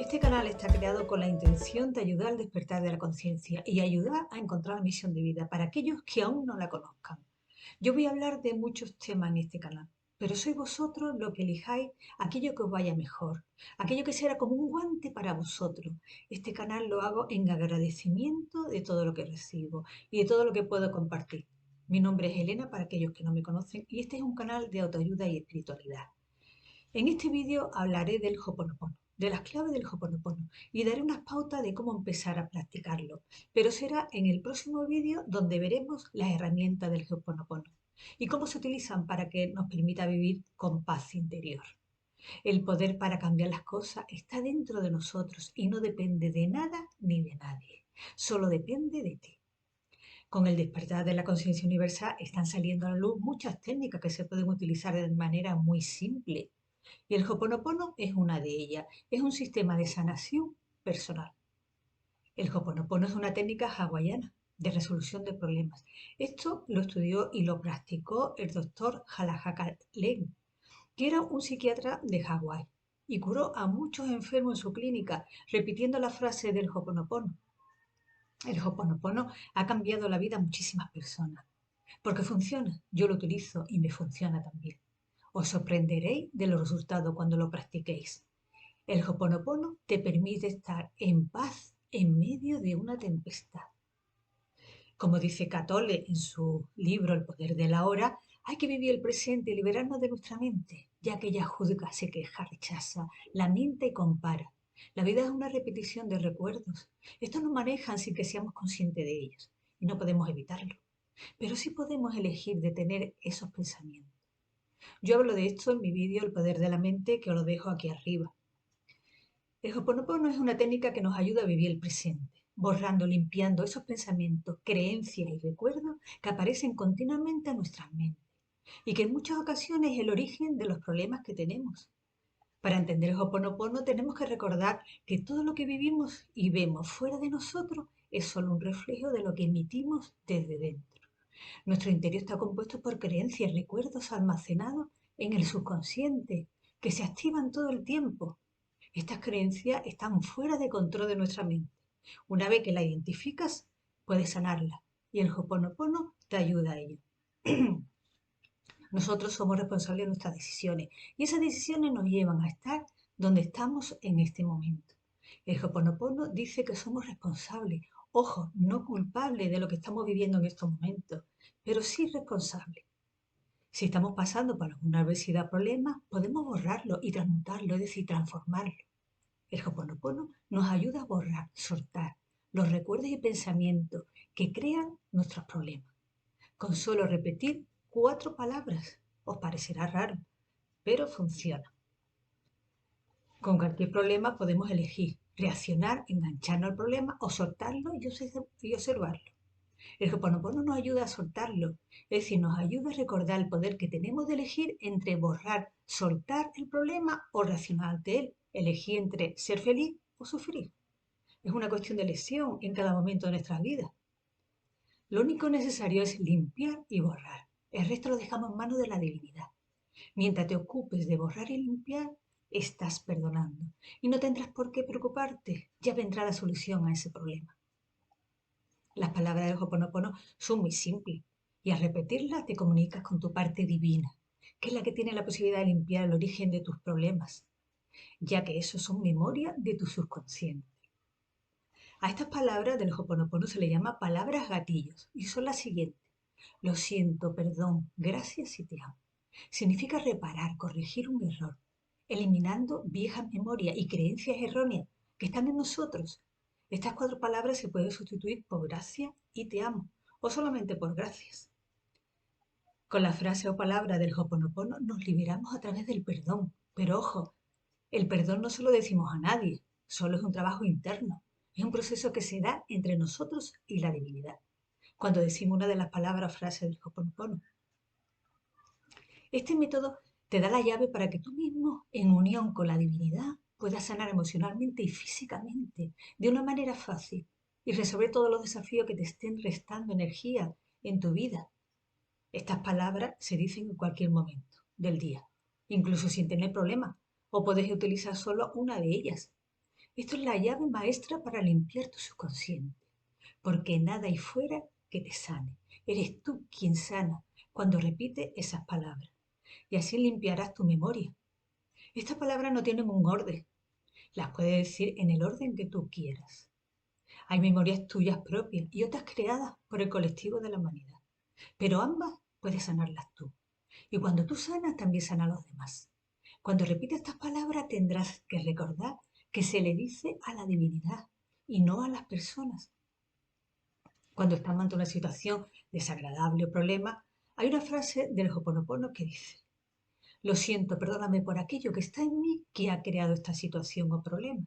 Este canal está creado con la intención de ayudar al despertar de la conciencia y ayudar a encontrar la misión de vida para aquellos que aún no la conozcan. Yo voy a hablar de muchos temas en este canal, pero sois vosotros los que elijáis aquello que os vaya mejor, aquello que será como un guante para vosotros. Este canal lo hago en agradecimiento de todo lo que recibo y de todo lo que puedo compartir. Mi nombre es Elena para aquellos que no me conocen y este es un canal de autoayuda y espiritualidad. En este vídeo hablaré del Ho'oponopono, de las claves del Ho'oponopono y daré unas pautas de cómo empezar a practicarlo, pero será en el próximo vídeo donde veremos las herramientas del Ho'oponopono y cómo se utilizan para que nos permita vivir con paz interior. El poder para cambiar las cosas está dentro de nosotros y no depende de nada ni de nadie, solo depende de ti. Con el despertar de la conciencia universal están saliendo a la luz muchas técnicas que se pueden utilizar de manera muy simple y el Ho'oponopono es una de ellas. Es un sistema de sanación personal. El Ho'oponopono es una técnica hawaiana de resolución de problemas. Esto lo estudió y lo practicó el doctor Len, que era un psiquiatra de Hawái y curó a muchos enfermos en su clínica repitiendo la frase del Ho'oponopono. El Ho'oponopono ha cambiado la vida a muchísimas personas porque funciona. Yo lo utilizo y me funciona también. Os sorprenderéis de los resultados cuando lo practiquéis. El Ho'oponopono te permite estar en paz en medio de una tempestad. Como dice Cattolic en su libro El poder de la hora, hay que vivir el presente y liberarnos de nuestra mente, ya que ella juzga, se queja, rechaza, lamenta y compara. La vida es una repetición de recuerdos. Estos nos manejan sin que seamos conscientes de ellos y no podemos evitarlo. Pero sí podemos elegir detener esos pensamientos. Yo hablo de esto en mi vídeo El poder de la mente, que os lo dejo aquí arriba. El Ho'oponopono es una técnica que nos ayuda a vivir el presente, borrando, limpiando esos pensamientos, creencias y recuerdos que aparecen continuamente a nuestras mentes y que en muchas ocasiones es el origen de los problemas que tenemos. Para entender el Ho'oponopono tenemos que recordar que todo lo que vivimos y vemos fuera de nosotros es solo un reflejo de lo que emitimos desde dentro. Nuestro interior está compuesto por creencias y recuerdos almacenados en el subconsciente que se activan todo el tiempo. Estas creencias están fuera de control de nuestra mente. Una vez que la identificas, puedes sanarla y el Ho'oponopono te ayuda a ello. Nosotros somos responsables de nuestras decisiones y esas decisiones nos llevan a estar donde estamos en este momento. El Ho'oponopono dice que somos responsables, ojo, no culpables de lo que estamos viviendo en estos momentos, pero sí responsables. Si estamos pasando por alguna adversidad o problema, podemos borrarlo y transmutarlo, es decir, transformarlo. El Ho'oponopono nos ayuda a borrar, soltar los recuerdos y pensamientos que crean nuestros problemas. Con solo repetir 4 palabras. Os parecerá raro, pero funciona. Con cualquier problema podemos elegir reaccionar, engancharnos al problema o soltarlo y observarlo. El Ho'oponopono nos ayuda a soltarlo, es decir, nos ayuda a recordar el poder que tenemos de elegir entre borrar, soltar el problema o reaccionar ante él. Elegir entre ser feliz o sufrir. Es una cuestión de elección en cada momento de nuestras vidas. Lo único necesario es limpiar y borrar. El resto lo dejamos en manos de la divinidad. Mientras te ocupes de borrar y limpiar, estás perdonando. Y no tendrás por qué preocuparte. Ya vendrá la solución a ese problema. Las palabras del Ho'oponopono son muy simples y al repetirlas te comunicas con tu parte divina, que es la que tiene la posibilidad de limpiar el origen de tus problemas, ya que esos son memoria de tu subconsciente. A estas palabras del Ho'oponopono se le llama palabras gatillos y son las siguientes. Lo siento, perdón, gracias y te amo. Significa reparar, corregir un error, eliminando viejas memorias y creencias erróneas que están en nosotros. Estas 4 palabras se pueden sustituir por gracias y te amo, o solamente por gracias. Con la frase o palabra del Ho'oponopono nos liberamos a través del perdón. Pero ojo, el perdón no se lo decimos a nadie, solo es un trabajo interno. Es un proceso que se da entre nosotros y la divinidad. Cuando decimos una de las palabras o frases del Ho'oponopono. Este método te da la llave para que tú mismo, en unión con la divinidad, puedas sanar emocionalmente y físicamente de una manera fácil y resolver todos los desafíos que te estén restando energía en tu vida. Estas palabras se dicen en cualquier momento del día, incluso sin tener problemas, o puedes utilizar solo una de ellas. Esto es la llave maestra para limpiar tu subconsciente, porque nada hay fuera que te sane. Eres tú quien sana cuando repites esas palabras y así limpiarás tu memoria. Estas palabras no tienen un orden, las puedes decir en el orden que tú quieras. Hay memorias tuyas propias y otras creadas por el colectivo de la humanidad, pero ambas puedes sanarlas tú. Y cuando tú sanas, también sanan los demás. Cuando repites estas palabras tendrás que recordar que se le dice a la divinidad y no a las personas. Cuando estamos ante una situación desagradable o problema, hay una frase del Ho'oponopono que dice: lo siento, perdóname por aquello que está en mí que ha creado esta situación o problema.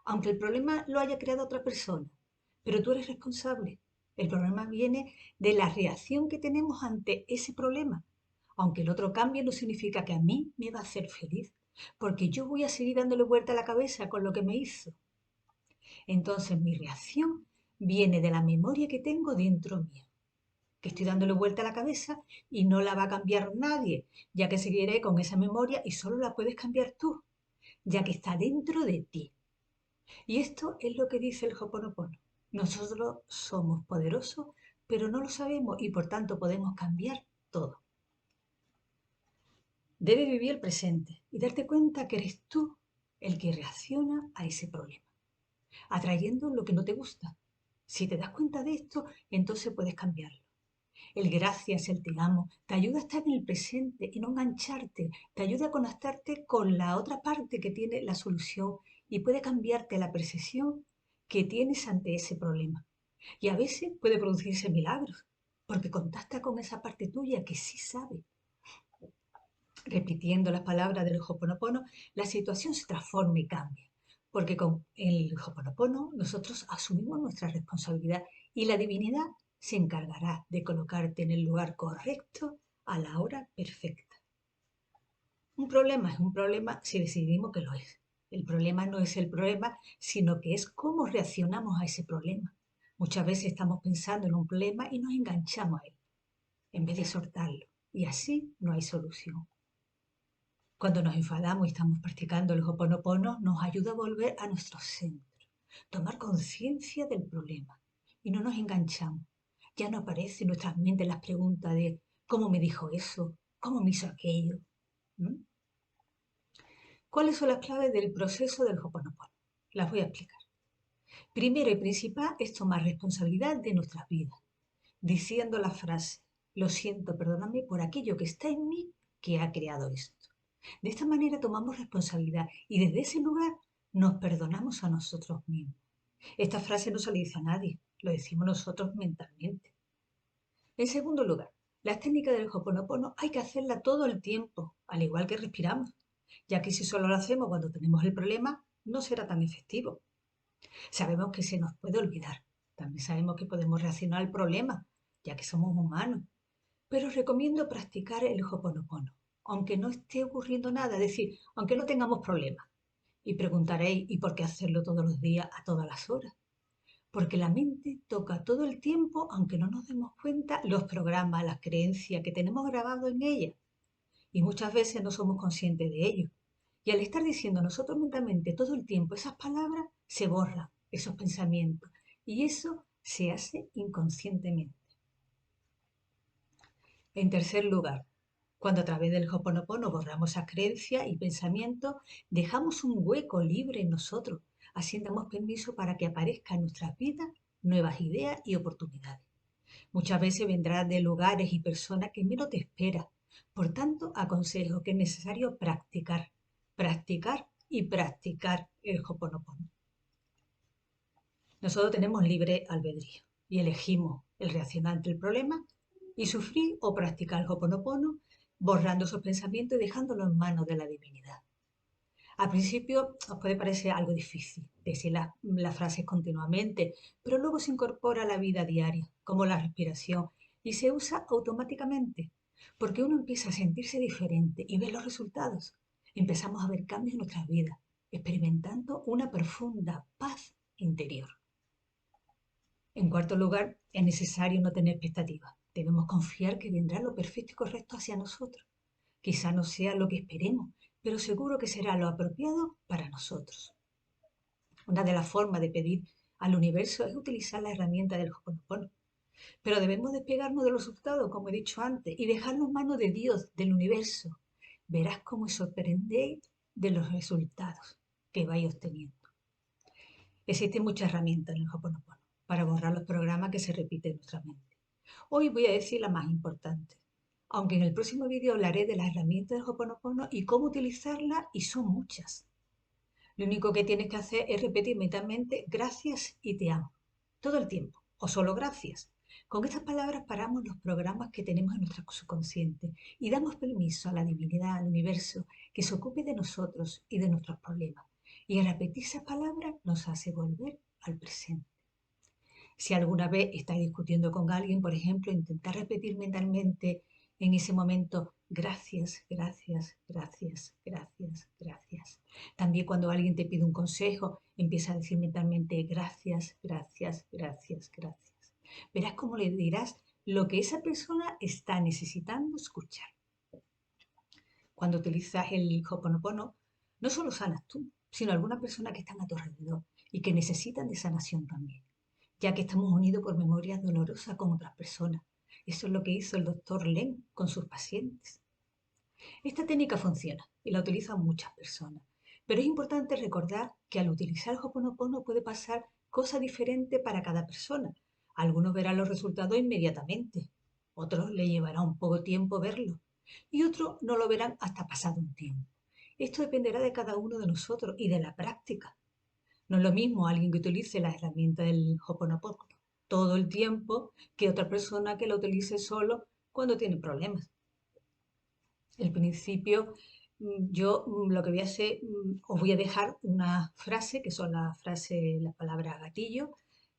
Aunque el problema lo haya creado otra persona, pero tú eres responsable. El problema viene de la reacción que tenemos ante ese problema. Aunque el otro cambie, no significa que a mí me va a hacer feliz, porque yo voy a seguir dándole vuelta a la cabeza con lo que me hizo. Entonces mi reacción viene de la memoria que tengo dentro mío, que estoy dándole vuelta a la cabeza y no la va a cambiar nadie, ya que seguiré con esa memoria y solo la puedes cambiar tú, ya que está dentro de ti. Y esto es lo que dice el Ho'oponopono. Nosotros somos poderosos, pero no lo sabemos y por tanto podemos cambiar todo. Debes vivir el presente y darte cuenta que eres tú el que reacciona a ese problema, atrayendo lo que no te gusta. Si te das cuenta de esto, entonces puedes cambiarlo. El gracias, el te amo, te ayuda a estar en el presente y no engancharte, te ayuda a conectarte con la otra parte que tiene la solución y puede cambiarte la percepción que tienes ante ese problema. Y a veces puede producirse milagros, porque contacta con esa parte tuya que sí sabe. Repitiendo las palabras del Ho'oponopono, la situación se transforma y cambia, porque con el Ho'oponopono nosotros asumimos nuestra responsabilidad y la divinidad se encargará de colocarte en el lugar correcto a la hora perfecta. Un problema es un problema si decidimos que lo es. El problema no es el problema, sino que es cómo reaccionamos a ese problema. Muchas veces estamos pensando en un problema y nos enganchamos a él, en vez de soltarlo. Y así no hay solución. Cuando nos enfadamos y estamos practicando el Ho'oponopono, nos ayuda a volver a nuestro centro, tomar conciencia del problema y no nos enganchamos. Ya no aparecen en nuestras mentes las preguntas de ¿cómo me dijo eso? ¿Cómo me hizo aquello? ¿Mm? ¿Cuáles son las claves del proceso del Ho'oponopono? Las voy a explicar. Primero y principal es tomar responsabilidad de nuestras vidas, diciendo la frase: lo siento, perdóname por aquello que está en mí que ha creado esto. De esta manera tomamos responsabilidad y desde ese lugar nos perdonamos a nosotros mismos. Esta frase no se le dice a nadie, lo decimos nosotros mentalmente. En segundo lugar, las técnicas del Ho'oponopono hay que hacerla todo el tiempo, al igual que respiramos, ya que si solo lo hacemos cuando tenemos el problema, no será tan efectivo. Sabemos que se nos puede olvidar, también sabemos que podemos reaccionar al problema, ya que somos humanos, pero recomiendo practicar el Ho'oponopono, aunque no esté ocurriendo nada, es decir, aunque no tengamos problemas. Y preguntaréis, ¿y por qué hacerlo todos los días, a todas las horas? Porque la mente toca todo el tiempo, aunque no nos demos cuenta, los programas, las creencias que tenemos grabados en ella. Y muchas veces no somos conscientes de ello. Y al estar diciendo nosotros mentalmente todo el tiempo esas palabras, se borran esos pensamientos. Y eso se hace inconscientemente. En tercer lugar, cuando a través del Ho'oponopono borramos esas creencias y pensamientos, dejamos un hueco libre en nosotros. Así damos permiso para que aparezcan en nuestras vidas nuevas ideas y oportunidades. Muchas veces vendrán de lugares y personas que menos te esperas. Por tanto, aconsejo que es necesario practicar, practicar y practicar el Ho'oponopono. Nosotros tenemos libre albedrío y elegimos el reaccionar ante el problema y sufrir o practicar el Ho'oponopono, borrando esos pensamientos y dejándolo en manos de la divinidad. Al principio os puede parecer algo difícil decir las frases continuamente, pero luego se incorpora a la vida diaria, como la respiración, y se usa automáticamente, porque uno empieza a sentirse diferente y ve los resultados. Empezamos a ver cambios en nuestras vidas, experimentando una profunda paz interior. En cuarto lugar, es necesario no tener expectativas. Debemos confiar que vendrá lo perfecto y correcto hacia nosotros. Quizá no sea lo que esperemos, pero seguro que será lo apropiado para nosotros. Una de las formas de pedir al universo es utilizar la herramienta del Ho'oponopono. Pero debemos despegarnos de los resultados, como he dicho antes, y dejarlo en manos de Dios, del universo. Verás cómo os sorprendéis de los resultados que vais obteniendo. Existen muchas herramientas en el Ho'oponopono para borrar los programas que se repiten en nuestra mente. Hoy voy a decir la más importante, aunque en el próximo vídeo hablaré de las herramientas del Ho'oponopono y cómo utilizarlas, y son muchas. Lo único que tienes que hacer es repetir mentalmente gracias y te amo, todo el tiempo, o solo gracias. Con estas palabras paramos los programas que tenemos en nuestro subconsciente y damos permiso a la divinidad, al universo, que se ocupe de nosotros y de nuestros problemas. Y al repetir esas palabras nos hace volver al presente. Si alguna vez estáis discutiendo con alguien, por ejemplo, intentar repetir mentalmente en ese momento gracias, gracias, gracias, gracias, gracias. También cuando alguien te pide un consejo, empieza a decir mentalmente gracias, gracias, gracias, gracias. Verás cómo le dirás lo que esa persona está necesitando escuchar. Cuando utilizas el Ho'oponopono, no solo sanas tú, sino alguna persona que están a tu alrededor y que necesitan de sanación también, ya que estamos unidos por memorias dolorosas con otras personas. Eso es lo que hizo el doctor Len con sus pacientes. Esta técnica funciona y la utilizan muchas personas, pero es importante recordar que al utilizar el Ho'oponopono puede pasar cosas diferentes para cada persona. Algunos verán los resultados inmediatamente, otros le llevará un poco tiempo verlo y otros no lo verán hasta pasado un tiempo. Esto dependerá de cada uno de nosotros y de la práctica. No es lo mismo alguien que utilice la herramienta del Ho'oponopono todo el tiempo que otra persona que la utilice solo cuando tiene problemas. El principio, yo lo que voy a hacer, os voy a dejar una frase, que son las palabras gatillo,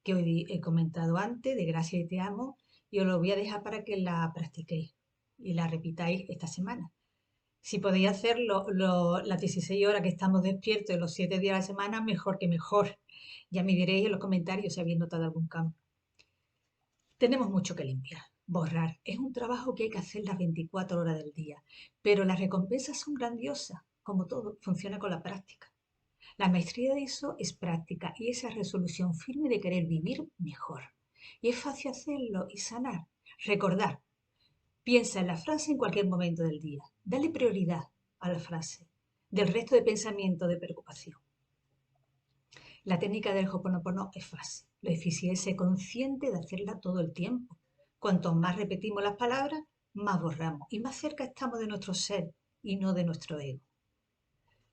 que hoy he comentado antes, de gracias y te amo, y os lo voy a dejar para que la practiquéis y la repitáis esta semana. Si podéis hacerlo las 16 horas que estamos despiertos los 7 días de la semana, mejor que mejor. Ya me diréis en los comentarios si habéis notado algún cambio. Tenemos mucho que limpiar, borrar. Es un trabajo que hay que hacer las 24 horas del día, pero las recompensas son grandiosas. Como todo, funciona con la práctica. La maestría de eso es práctica y esa resolución firme de querer vivir mejor. Y es fácil hacerlo y sanar. Recordar, piensa en la frase en cualquier momento del día. Dale prioridad a la frase del resto de pensamiento de preocupación. La técnica del Ho'oponopono es fácil. Lo difícil es ser consciente de hacerla todo el tiempo. Cuanto más repetimos las palabras, más borramos y más cerca estamos de nuestro ser y no de nuestro ego.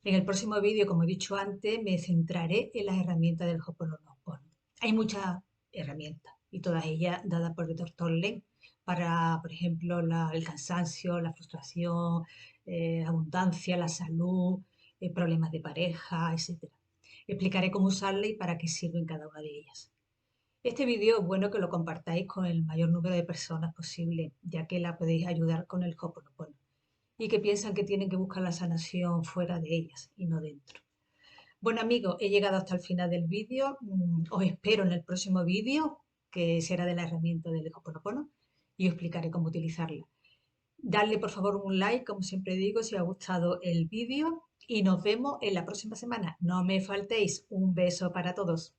En el próximo vídeo, como he dicho antes, me centraré en las herramientas del Ho'oponopono. Hay muchas herramientas y todas ellas dadas por el doctor Len para, por ejemplo, el cansancio, la frustración, abundancia, la salud, problemas de pareja, etc. Explicaré cómo usarla y para qué sirven cada una de ellas. Este vídeo es bueno que lo compartáis con el mayor número de personas posible, ya que la podéis ayudar con el Ho'oponopono y que piensan que tienen que buscar la sanación fuera de ellas y no dentro. Bueno amigos, he llegado hasta el final del vídeo. Os espero en el próximo vídeo, que será de la herramienta del Ho'oponopono, y os explicaré cómo utilizarla. Dadle por favor un like, como siempre digo, si os ha gustado el vídeo, y nos vemos en la próxima semana. No me faltéis. Un beso para todos.